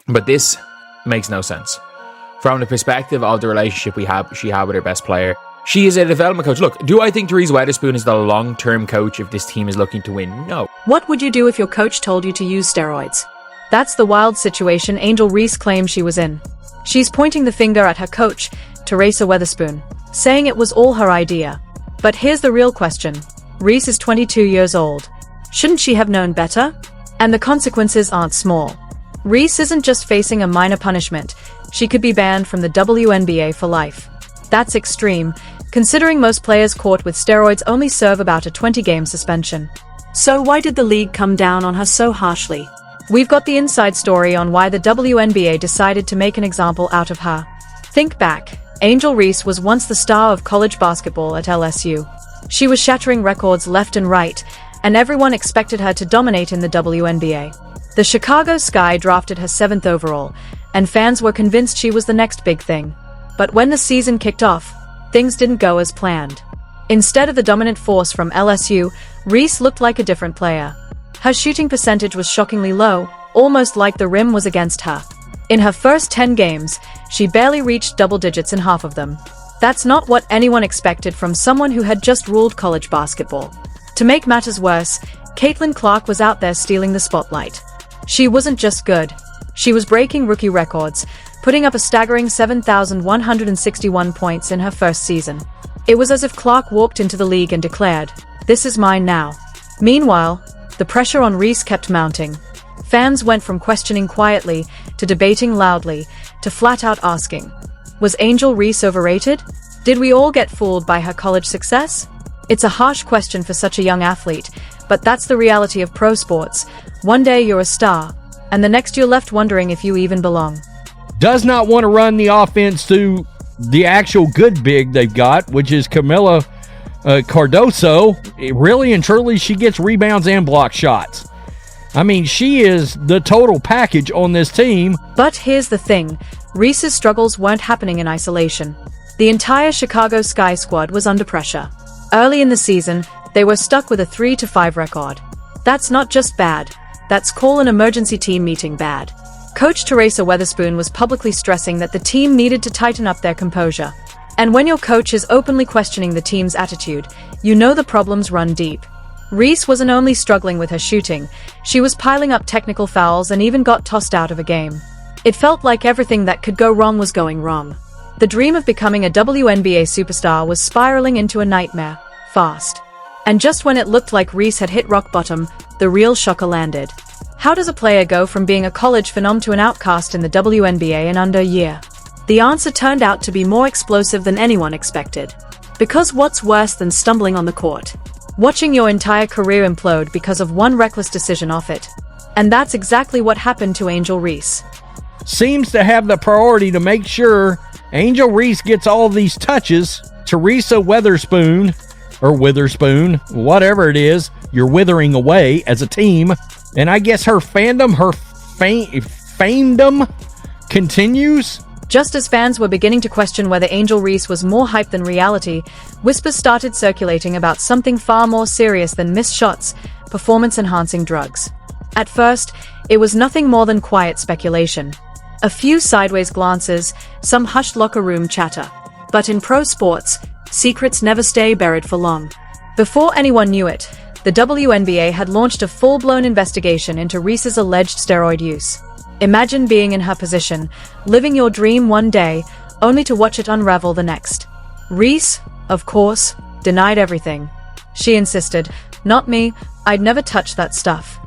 But this makes no sense. From the perspective of the relationship she had with her best player, she is a development coach. Look, do I think Therese Weatherspoon is the long-term coach if this team is looking to win? No. What would you do if your coach told you to use steroids? That's the wild situation Angel Reese claims she was in. She's pointing the finger at her coach, Teresa Weatherspoon, saying it was all her idea. But here's the real question. Reese is 22 years old. Shouldn't she have known better? And the consequences aren't small. Reese isn't just facing a minor punishment. She could be banned from the WNBA for life. That's extreme, considering most players caught with steroids only serve about a 20-game suspension. So why did the league come down on her so harshly? We've got the inside story on why the WNBA decided to make an example out of her. Think back. Angel Reese was once the star of college basketball at LSU. She was shattering records left and right, and everyone expected her to dominate in the WNBA. The Chicago Sky drafted her 7th overall, and fans were convinced she was the next big thing. But when the season kicked off, things didn't go as planned. Instead of the dominant force from LSU, Reese looked like a different player. Her shooting percentage was shockingly low, almost like the rim was against her. In her first 10 games, she barely reached double digits in half of them. That's not what anyone expected from someone who had just ruled college basketball. To make matters worse, Caitlin Clark was out there stealing the spotlight. She wasn't just good. She was breaking rookie records, putting up a staggering 7,161 points in her first season. It was as if Clark walked into the league and declared, "This is mine now." Meanwhile, the pressure on Reese kept mounting. Fans went from questioning quietly, to debating loudly, to flat-out asking, was Angel Reese overrated? Did we all get fooled by her college success? It's a harsh question for such a young athlete, but that's the reality of pro sports. One day you're a star, and the next you're left wondering if you even belong. Does not want to run the offense to the actual good big they've got, which is Camila Cardoso. Really and truly, she gets rebounds and block shots. I mean, she is the total package on this team. But here's the thing. Reese's struggles weren't happening in isolation. The entire Chicago Sky squad was under pressure. Early in the season, they were stuck with a 3-5 record. That's not just bad. That's call an emergency team meeting bad. Coach Teresa Weatherspoon was publicly stressing that the team needed to tighten up their composure. And when your coach is openly questioning the team's attitude, you know the problems run deep. Reese wasn't only struggling with her shooting, she was piling up technical fouls and even got tossed out of a game. It felt like everything that could go wrong was going wrong. The dream of becoming a WNBA superstar was spiraling into a nightmare, fast. And just when it looked like Reese had hit rock bottom, the real shocker landed. How does a player go from being a college phenom to an outcast in the WNBA in under a year? The answer turned out to be more explosive than anyone expected. Because what's worse than stumbling on the court? Watching your entire career implode because of one reckless decision off it. And that's exactly what happened to Angel Reese. Seems to have the priority to make sure Angel Reese gets all of these touches. Teresa Weatherspoon, or Witherspoon, whatever it is, you're withering away as a team. And I guess her fandom, her fandom continues. Just as fans were beginning to question whether Angel Reese was more hype than reality, whispers started circulating about something far more serious than missed shots, performance-enhancing drugs. At first, it was nothing more than quiet speculation. A few sideways glances, some hushed locker room chatter. But in pro sports, secrets never stay buried for long. Before anyone knew it, the WNBA had launched a full-blown investigation into Reese's alleged steroid use. Imagine being in her position, living your dream one day, only to watch it unravel the next. Reese, of course, denied everything. She insisted, "Not me, I'd never touched that stuff."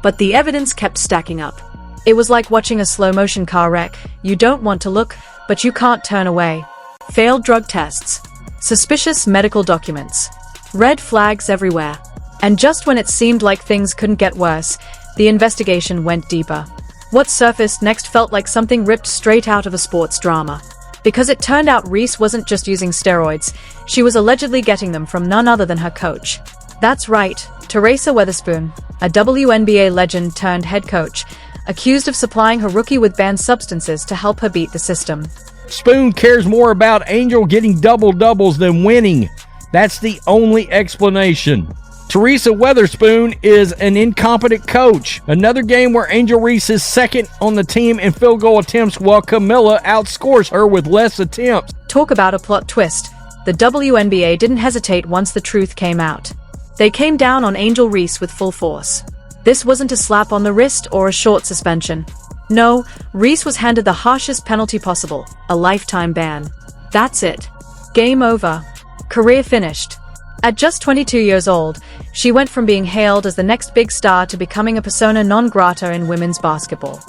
But the evidence kept stacking up. It was like watching a slow-motion car wreck. You don't want to look, but you can't turn away. Failed drug tests. Suspicious medical documents. Red flags everywhere. And just when it seemed like things couldn't get worse, the investigation went deeper. What surfaced next felt like something ripped straight out of a sports drama. Because it turned out Reese wasn't just using steroids, she was allegedly getting them from none other than her coach. That's right, Teresa Weatherspoon, a WNBA legend turned head coach, accused of supplying her rookie with banned substances to help her beat the system. Spoon cares more about Angel getting double-doubles than winning. That's the only explanation. Teresa Weatherspoon is an incompetent coach. Another game where Angel Reese is second on the team in field goal attempts while Camilla outscores her with less attempts. Talk about a plot twist. The WNBA didn't hesitate once the truth came out. They came down on Angel Reese with full force. This wasn't a slap on the wrist or a short suspension. No, Reese was handed the harshest penalty possible, a lifetime ban. That's it. Game over. Career finished. At just 22 years old, she went from being hailed as the next big star to becoming a persona non grata in women's basketball.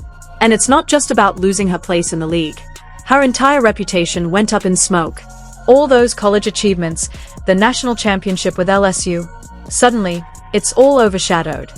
And it's not just about losing her place in the league. Her entire reputation went up in smoke. All those college achievements, the national championship with LSU, suddenly, it's all overshadowed.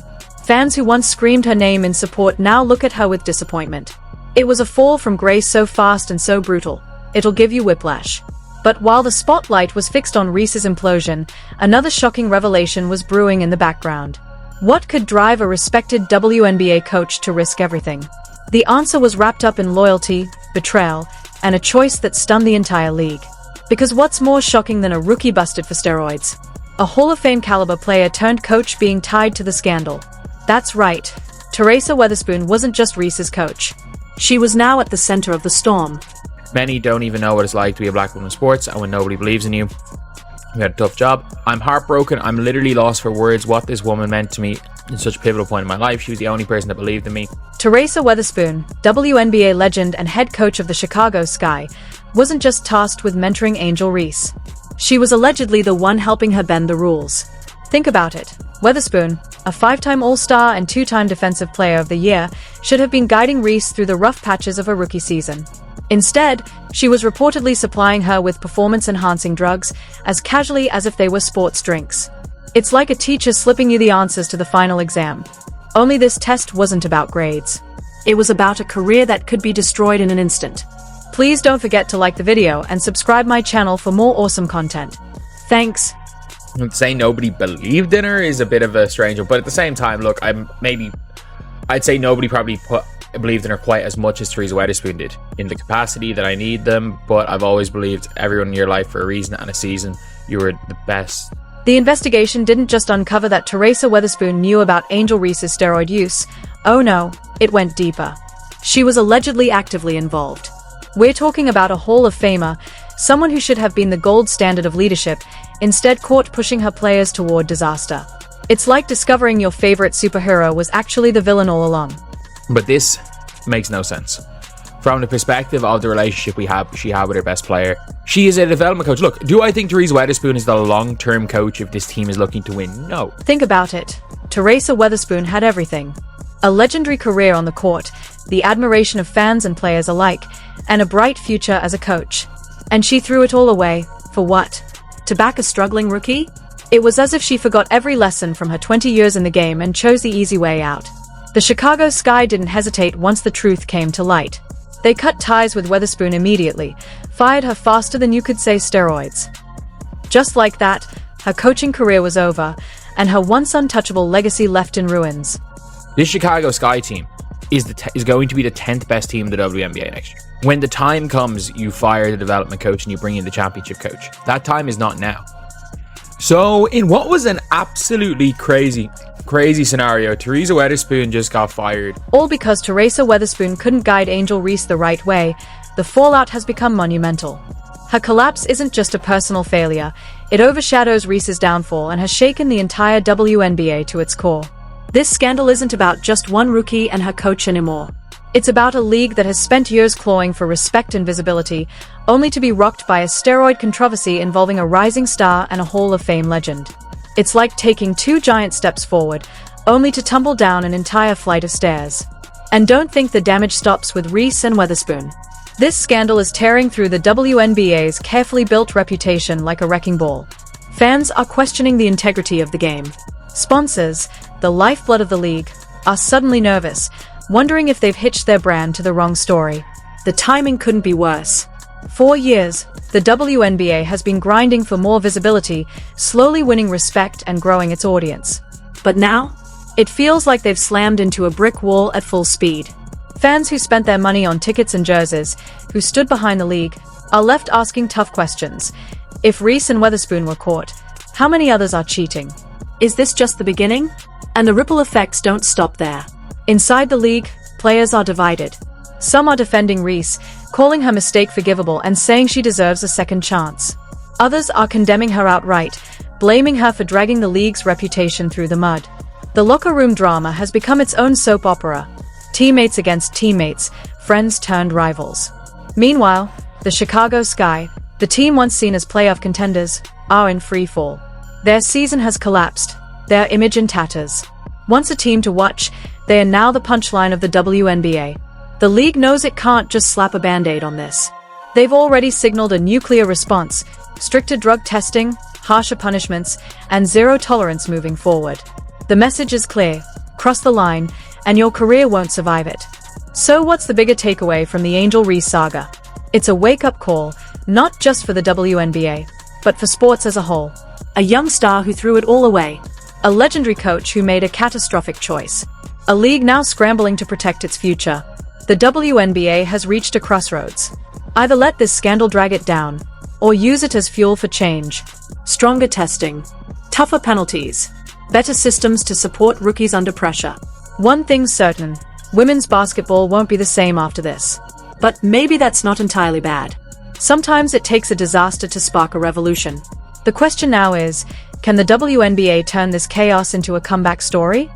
Fans who once screamed her name in support now look at her with disappointment. It was a fall from grace so fast and so brutal, it'll give you whiplash. But while the spotlight was fixed on Reese's implosion, another shocking revelation was brewing in the background. What could drive a respected WNBA coach to risk everything? The answer was wrapped up in loyalty, betrayal, and a choice that stunned the entire league. Because what's more shocking than a rookie busted for steroids? A Hall of Fame caliber player turned coach being tied to the scandal. That's right. Teresa Weatherspoon wasn't just Reese's coach. She was now at the center of the storm. Many don't even know what it's like to be a black woman in sports, and when nobody believes in you, you had a tough job. I'm heartbroken. I'm literally lost for words what this woman meant to me in such a pivotal point in my life. She was the only person that believed in me. Teresa Weatherspoon, WNBA legend and head coach of the Chicago Sky, wasn't just tasked with mentoring Angel Reese. She was allegedly the one helping her bend the rules. Think about it. Weatherspoon, a 5-time All-Star and 2-time Defensive Player of the Year, should have been guiding Reese through the rough patches of a rookie season. Instead, she was reportedly supplying her with performance-enhancing drugs as casually as if they were sports drinks. It's like a teacher slipping you the answers to the final exam. Only this test wasn't about grades. It was about a career that could be destroyed in an instant. Please don't forget to like the video and subscribe my channel for more awesome content. Thanks. Saying nobody believed in her is a bit of a strange one, but at the same time, look, I'd say nobody probably believed in her quite as much as Teresa Weatherspoon did, in the capacity that I need them, but I've always believed everyone in your life for a reason and a season. You were the best. The investigation didn't just uncover that Teresa Weatherspoon knew about Angel Reese's steroid use. Oh no, it went deeper. She was allegedly actively involved. We're talking about a Hall of Famer, someone who should have been the gold standard of leadership, instead caught pushing her players toward disaster. It's like discovering your favorite superhero was actually the villain all along. But this makes no sense. From the perspective of the relationship she had with her best player, she is a development coach. Look, do I think Teresa Weatherspoon is the long-term coach if this team is looking to win? No. Think about it. Teresa Weatherspoon had everything. A legendary career on the court, the admiration of fans and players alike, and a bright future as a coach. And she threw it all away. For what? To back a struggling rookie? It was as if she forgot every lesson from her 20 years in the game and chose the easy way out. The Chicago Sky didn't hesitate once the truth came to light. They cut ties with Weatherspoon immediately, fired her faster than you could say steroids. Just like that, her coaching career was over, and her once untouchable legacy left in ruins. This Chicago Sky team is going to be the 10th best team in the WNBA next year. When the time comes, you fire the development coach and you bring in the championship coach. That time is not now. So, in what was an absolutely crazy scenario, Teresa Weatherspoon just got fired. All because Teresa Weatherspoon couldn't guide Angel Reese the right way. The fallout has become monumental. Her collapse isn't just a personal failure, it overshadows Reese's downfall and has shaken the entire WNBA to its core. This scandal isn't about just one rookie and her coach anymore. It's about a league that has spent years clawing for respect and visibility, only to be rocked by a steroid controversy involving a rising star and a Hall of Fame legend. It's like taking 2 giant steps forward, only to tumble down an entire flight of stairs. And don't think the damage stops with Reese and Weatherspoon. This scandal is tearing through the WNBA's carefully built reputation like a wrecking ball. Fans are questioning the integrity of the game. Sponsors, the lifeblood of the league, are suddenly nervous, wondering if they've hitched their brand to the wrong story. The timing couldn't be worse. 4 years, the WNBA has been grinding for more visibility, slowly winning respect and growing its audience. But now, it feels like they've slammed into a brick wall at full speed. Fans who spent their money on tickets and jerseys, who stood behind the league, are left asking tough questions. If Reese and Weatherspoon were caught, how many others are cheating? Is this just the beginning? And the ripple effects don't stop there. Inside the league, players are divided. Some are defending Reese, calling her mistake forgivable and saying she deserves a second chance. Others are condemning her outright, blaming her for dragging the league's reputation through the mud. The locker room drama has become its own soap opera. Teammates against teammates, friends turned rivals. Meanwhile, the Chicago Sky, the team once seen as playoff contenders, are in free fall. Their season has collapsed, their image in tatters. Once a team to watch, they are now the punchline of the WNBA. The league knows it can't just slap a band-aid on this. They've already signaled a nuclear response, stricter drug testing, harsher punishments, and zero tolerance moving forward. The message is clear: cross the line, and your career won't survive it. So what's the bigger takeaway from the Angel Reese saga? It's a wake-up call, not just for the WNBA, but for sports as a whole. A young star who threw it all away. A legendary coach who made a catastrophic choice. A league now scrambling to protect its future. The WNBA has reached a crossroads. Either let this scandal drag it down, or use it as fuel for change. Stronger testing. Tougher penalties. Better systems to support rookies under pressure. One thing's certain, women's basketball won't be the same after this. But maybe that's not entirely bad. Sometimes it takes a disaster to spark a revolution. The question now is, can the WNBA turn this chaos into a comeback story?